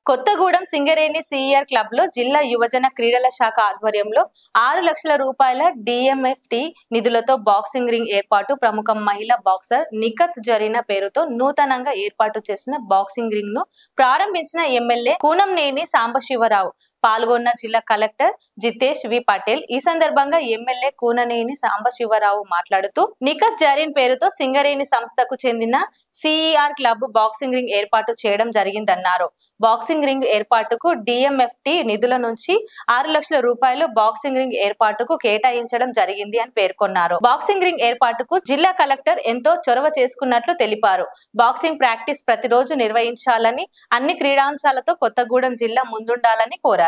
Kothagudem Singareni సిఇఆర్ club లో జిల్లా యువజన క్రీడల శాఖ ఆధ్వర్యంలో 6 లక్షల రూపాయల డిఎంఎఫ్టి నిధులతో బాక్సింగ్ రింగ్ ఏర్పాటు. ప్రముఖ మహిళా బాక్సర్ నిఖత్ జరీనా పేరుతో నూతనంగా ఏర్పాటు చేసిన బాక్సింగ్ రింగ్ ను ప్రారంభించిన ఎమ్మెల్యే కూనంనేని సాంబశివరావు. పాల్గొన్న జిల్లా కలెక్టర్ జితేష్ వి పటేల్. ఈ సందర్భంగా ఎమ్మెల్యే కూనంనేని సాంబశివరావు మాట్లాడుతూ నిఖత్ జరీన్ పేరుతో సింగరేణి సంస్థకు చెందిన సిఇఆర్ క్లబ్ బాక్సింగ్ రింగ్ ఏర్పాటు చేయడం జరిగిందన్నారు. బాక్సింగ్ రింగ్ ఏర్పాటుకు డిఎంఎఫ్టి నిధుల నుంచి 6 లక్షల రూపాయలు బాక్సింగ్ రింగ్ ఏర్పాటుకు కేటాయించడం జరిగింది అని పేర్కొన్నారు. బాక్సింగ్ రింగ్ ఏర్పాటుకు జిల్లా కలెక్టర్ ఎంతో చొరవ చేసుకున్నట్లు తెలిపారు. బాక్సింగ్ ప్రాక్టీస్ ప్రతిరోజు నిర్వహించాలని, అన్ని క్రీడాంశాలతో కొత్తగూడెం జిల్లా ముందుండాలని కోరారు.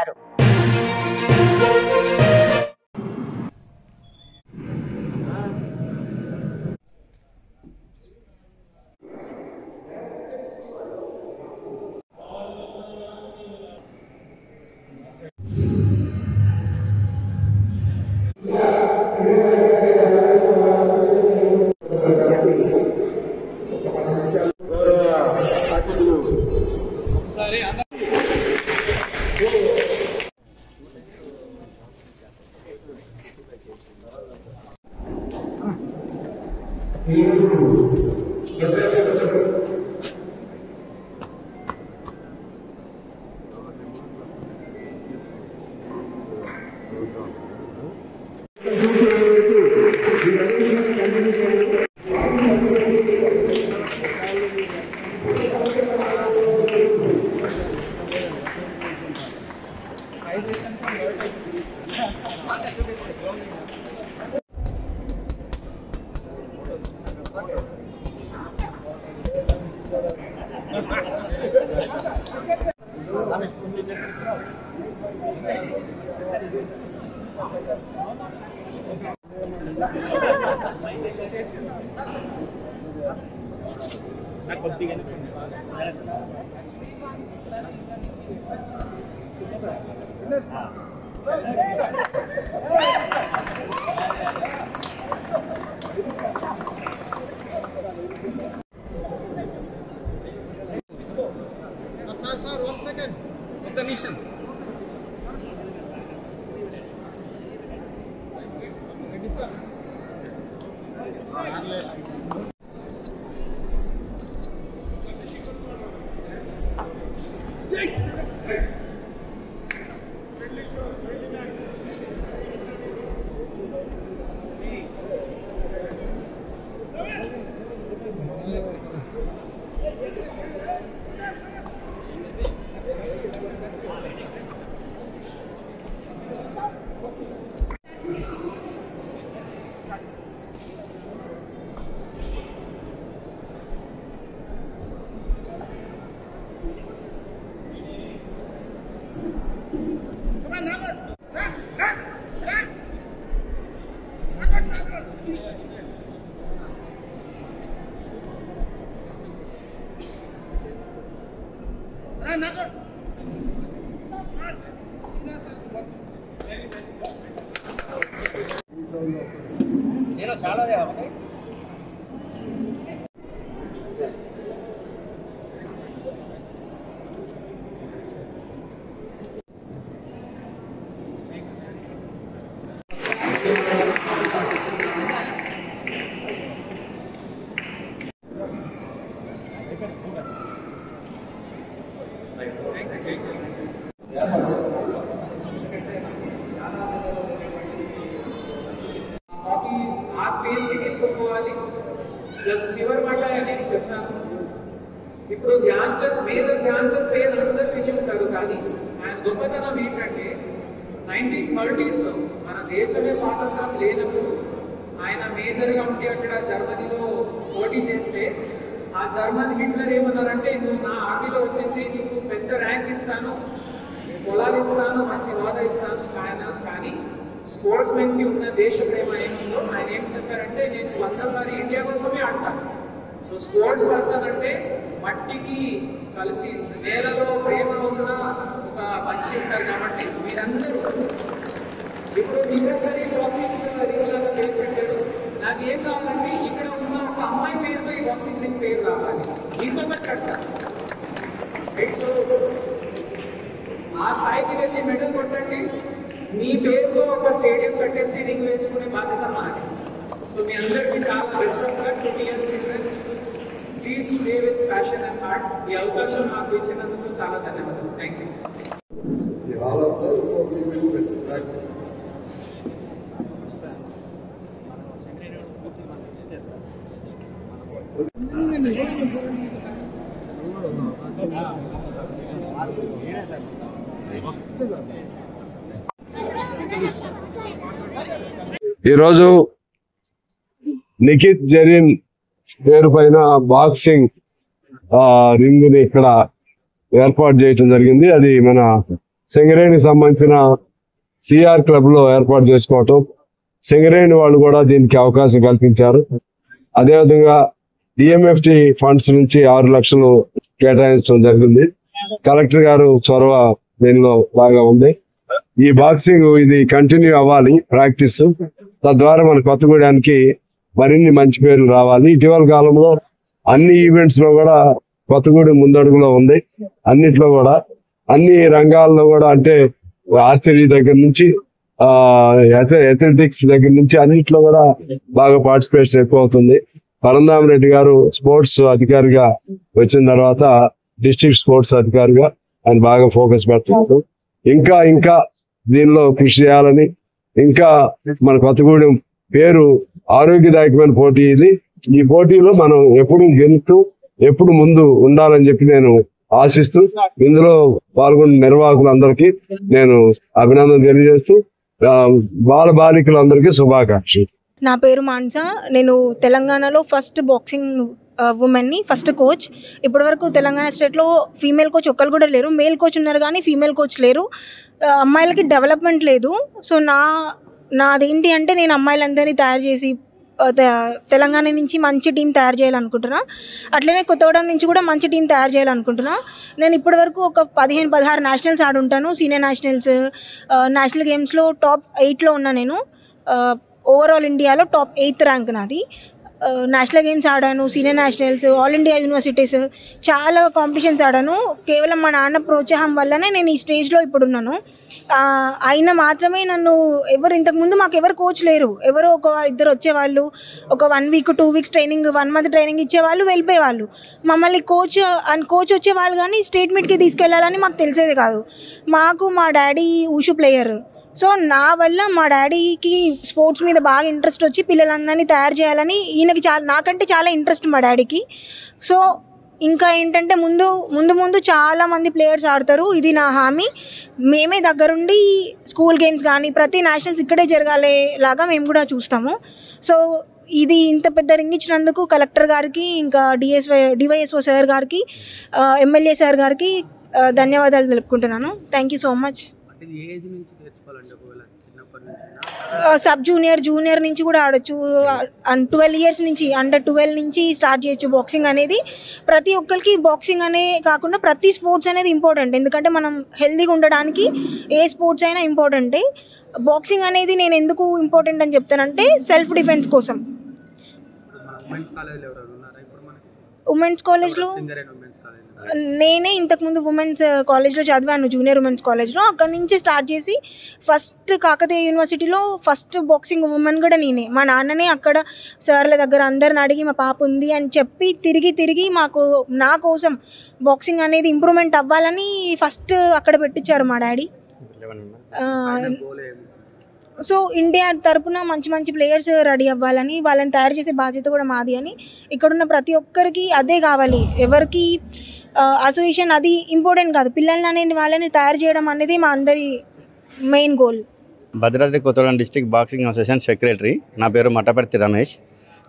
చివరి మాట నేను చెప్తాను. ఇప్పుడు మేజర్ ధ్యాన్ చంద్ పేరు అందరూ విని ఉంటారు, కానీ ఆయన గొప్పతనం ఏంటంటే 1930s లో మన దేశమే స్వాతంత్రం లేనప్పుడు ఆయన మేజర్గా ఉండి అక్కడ జర్మనీలో పోటీ చేస్తే ఆ జర్మన్ హిట్లర్ ఏమన్నారంటే, నువ్వు నా ఆర్మీలో వచ్చేసి నీకు పెద్ద ర్యాంక్ ఇస్తాను, పొలాలు ఇస్తాను, మంచి హోదా ఇస్తాను, కానీ స్పోర్ట్స్ మెన్ కి ఉన్న దేశ ప్రేమ ఏముందో ఆయన ఏం చెప్పారంటే, నేను 100 సారి ఇండియా కోసమే ఆడతాను. సో స్పోర్ట్స్ పర్సన్ అంటే మట్టికి కలిసి నేలలో ప్రేమ ఉన్న ఒక మనిషి ఉంటారు. కాబట్టి మీరందరూ ఇప్పుడు మీరందరి బాక్సింగ్ రింగ్ పేరు పెట్టారు. నాకు ఏం కావాలంటే ఇక్కడ ఉన్న ఒక అమ్మాయి పేరుతో ఈ బాక్సింగ్ రింగ్ పేరు రావాలి, ఇంకొకటి కట్టాలి. సో ఆ స్థాయికి వెళ్ళి మెడల్ కొట్టండి. మీ పేరుతో ఒక స్టేడియం కట్టేసి రింగ్ వేసుకునే బాధ్యత మాది. సో మీ అందరికీ చాలా best of luck to your children. Please play with passion and heart. ఈ అవకాశం మాకు ఇచ్చినందుకు చాలా ధన్యవాదాలు. Thank you. ఈరోజు నిఖిత్ జరీన్ పేరు పైన బాక్సింగ్ రింగ్ ని ఇక్కడ ఏర్పాటు చేయటం జరిగింది. అది మన సింగరేణికి సంబంధించిన సిఆర్ క్లబ్ లో ఏర్పాటు చేసుకోవటం, సింగరేణి వాళ్ళు కూడా దీనికి అవకాశం కల్పించారు. అదేవిధంగా డిఎంఎఫ్టి ఫండ్స్ నుంచి 6 లక్షలు కేటాయించడం జరిగింది. కలెక్టర్ గారు చొరవ దీనిలో బాగా ఉంది. ఈ బాక్సింగ్ ఇది కంటిన్యూ అవ్వాలి ప్రాక్టీస్, తద్వారా మన కొత్తగూడెనికి మరిన్ని మంచి పేర్లు రావాలి. ఇటీవల కాలంలో అన్ని ఈవెంట్స్ లో కూడా కొత్తగూడెం ముందడుగులో ఉంది. అన్నిట్లో కూడా అన్ని రంగాల్లో కూడా, అంటే ఆర్చరీ దగ్గర నుంచి అథ్లెటిక్స్ దగ్గర నుంచి అన్నిట్లో కూడా బాగా పార్టిసిపేషన్ ఎక్కువ అవుతుంది. పరంధామ రెడ్డి గారు స్పోర్ట్స్ అధికారిగా వచ్చిన తర్వాత డిస్ట్రిక్ట్ స్పోర్ట్స్ అధికారిగా ఆయన బాగా ఫోకస్ పెడుతున్నారు. ఇంకా ఇంకా దీనిలో కృషి చేయాలని, ఇంకా మన కొత్తగూడెం పేరు ఆరోగ్యదాయకమైన పోటీ ఇది. ఈ పోటీలో మనం ఎప్పుడు గెలుస్తూ ఎప్పుడు ముందు ఉండాలని చెప్పి నేను ఆశిస్తూ, ఇందులో పాల్గొన్న నిర్వాహకులందరికీ నేను అభినందన తెలియజేస్తూ బాలికలందరికీ శుభాకాంక్షలు. నా పేరు మాన్స. నేను తెలంగాణలో ఫస్ట్ బాక్సింగ్ ఉమెన్ని, ఫస్ట్ కోచ్. ఇప్పటివరకు తెలంగాణ స్టేట్లో ఫీమేల్ కోచ్ ఒక్కరు కూడా లేరు. మేల్ కోచ్ ఉన్నారు కానీ ఫీమేల్ కోచ్ లేరు. అమ్మాయిలకి డెవలప్మెంట్ లేదు. సో నాదేంటి అంటే నేను అమ్మాయిలందరినీ తయారు చేసి తెలంగాణ నుంచి మంచి టీం తయారు చేయాలనుకుంటున్నా. అట్లనే కొత్తగూడెం నుంచి కూడా మంచి టీం తయారు చేయాలనుకుంటున్నా. నేను ఇప్పటివరకు ఒక 15-16 నేషనల్స్ ఆడుంటాను. సీనియర్ నేషనల్స్, నేషనల్ గేమ్స్లో టాప్ 8లో ఉన్నా. నేను ఓవరాల్ ఇండియాలో టాప్ 8th ర్యాంక్ నాది. నేషనల్ గేమ్స్ ఆడాను, senior nationals, all India universities, చాలా కాంపిటీషన్స్ ఆడాను. కేవలం మా నాన్న ప్రోత్సాహం వల్లనే నేను ఈ స్టేజ్లో ఇప్పుడున్నాను. అయినా మాత్రమే నన్ను ఇంతకుముందు మాకు ఎవరు కోచ్ లేరు. ఎవరో ఇద్దరు వచ్చేవాళ్ళు, ఒక 1 week 2 weeks training, 1 month training ఇచ్చేవాళ్ళు, వెళ్ళిపోయేవాళ్ళు. మమ్మల్ని కోచ్ వచ్చేవాళ్ళు కానీ స్టేట్ మీట్కి తీసుకెళ్ళాలని మాకు తెలిసేది కాదు. మా డాడీ ఊషు ప్లేయర్. సో నా వల్ల మా డాడీకి స్పోర్ట్స్ మీద బాగా ఇంట్రెస్ట్ వచ్చి పిల్లలందరినీ తయారు చేయాలని ఈయనకి నాకంటే చాలా ఇంట్రెస్ట్ మా డాడీకి. సో ఇంకా ఏంటంటే ముందు చాలామంది ప్లేయర్స్ ఆడతారు, ఇది నా హామీ. మేమే దగ్గరుండి స్కూల్ గేమ్స్ కానీ ప్రతి నేషనల్స్ ఇక్కడే జరగాలేలాగా మేము కూడా చూస్తాము. సో ఇది ఇంత పెద్ద రింగ్ ఇచ్చినందుకు కలెక్టర్ గారికి, ఇంకా డివైఎస్ఓ సార్ గారికి, ఎమ్మెల్యే సార్ గారికి ధన్యవాదాలు తెలుపుకుంటున్నాను. Thank you so much. Sub junior నుంచి కూడా ఆడొచ్చు. 12 ఇయర్స్ నుంచి, అండర్ 12 నుంచి స్టార్ట్ చేయొచ్చు బాక్సింగ్ అనేది. ప్రతి ఒక్కరికి బాక్సింగ్ అనే కాకుండా ప్రతి స్పోర్ట్స్ అనేది ఇంపార్టెంట్. ఎందుకంటే మనం హెల్తీగా ఉండడానికి ఏ స్పోర్ట్స్ అయినా ఇంపార్టెంటే. బాక్సింగ్ అనేది నేను ఎందుకు ఇంపార్టెంట్ అని చెప్తానంటే సెల్ఫ్ డిఫెన్స్ కోసం. ఉమెన్స్ కాలేజ్లో నేనే ఇంతకుముందు ఉమెన్స్ కాలేజ్లో చదివాను, జూనియర్ ఉమెన్స్ కాలేజ్లో. అక్కడి నుంచి స్టార్ట్ చేసి ఫస్ట్ కాకతీయ యూనివర్సిటీలో ఫస్ట్ బాక్సింగ్ ఉమెన్ కూడా నేనే. మా నాన్ననే అక్కడ సార్ల దగ్గర అందరిని అడిగి మా పాప ఉంది అని చెప్పి తిరిగి నా కోసం బాక్సింగ్ అనేది ఇంప్రూవ్మెంట్ అవ్వాలని ఫస్ట్ అక్కడ పెట్టించారు మా డాడీ. సో ఇండియా తరపున మంచి ప్లేయర్స్ రెడీ అవ్వాలని, వాళ్ళని తయారు చేసే బాధ్యత కూడా మాది అని. ఇక్కడున్న ప్రతి ఒక్కరికి అదే కావాలి. ఎవరికి అసోసియేషన్ అది ఇంపార్టెంట్ కాదు, పిల్లల్ని అనేది వాళ్ళని తయారు చేయడం అనేది మా అందరి main goal. Bhadradri Kothagudem district boxing association secretary. నా పేరు మట్టపర్తి రమేష్.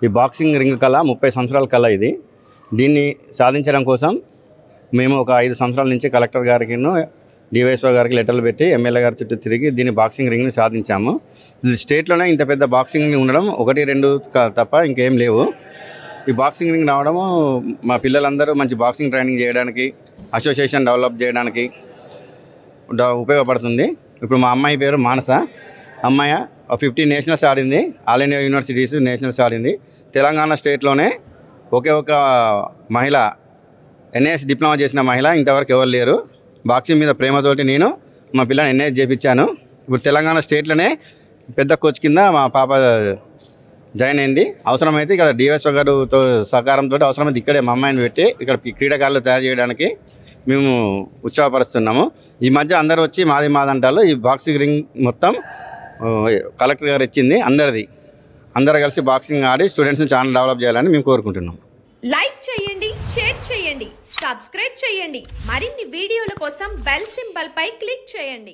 ఈ బాక్సింగ్ రింగ్ కళ 30 సంవత్సరాల కళ ఇది. దీన్ని సాధించడం కోసం మేము ఒక 5 సంవత్సరాల నుంచి కలెక్టర్ గారికి, డివైఎస్ఓ గారికి లెటర్లు పెట్టి ఎమ్మెల్యే గారి చుట్టూ తిరిగి దీన్ని బాక్సింగ్ రింగ్ని సాధించాము. ఇది స్టేట్లోనే ఇంత పెద్ద బాక్సింగ్ రింగ్ ఉండడం 1-2 తప్ప ఇంకేం లేవు. ఈ బాక్సింగ్ రింగ్ రావడము మా పిల్లలందరూ మంచి బాక్సింగ్ ట్రైనింగ్ చేయడానికి, అసోసియేషన్ డెవలప్ చేయడానికి ఉపయోగపడుతుంది. ఇప్పుడు మా అమ్మాయి పేరు మానస. అమ్మాయి 15 నేషనల్స్ ఆడింది, ఆల్ ఇండియా యూనివర్సిటీస్ నేషనల్స్ ఆడింది. తెలంగాణ స్టేట్లోనే ఒకే ఒక మహిళ NIS డిప్లొమా చేసిన మహిళ ఇంతవరకు ఎవరు లేరు. బాక్సింగ్ మీద ప్రేమతోటి నేను మా పిల్లని ఎన్ఐఎస్ చేయించాను. ఇప్పుడు తెలంగాణ స్టేట్లోనే పెద్ద కోచ్ కింద మా పాప జాయిన్ అయింది. అవసరమైతే ఇక్కడ డిఎస్ఓ గారితో సహకారంతో అవసరమైతే ఇక్కడే మా అమ్మాయిని పెట్టి ఇక్కడ క్రీడాకారులు తయారు చేయడానికి మేము ఉత్సాహపరుస్తున్నాము. ఈ మధ్య అందరూ వచ్చి మాదంటారు. ఈ బాక్సింగ్ రింగ్ మొత్తం కలెక్టర్ గారు ఇచ్చింది అందరూ కలిసి బాక్సింగ్ ఆడి స్టూడెంట్స్ని చాలా డెవలప్ చేయాలని మేము కోరుకుంటున్నాం. లైక్ చేయండి, షేర్ చేయండి, సబ్స్క్రైబ్ చేయండి. మరిన్ని వీడియోల కోసం బెల్ సింబల్ పై క్లిక్ చేయండి.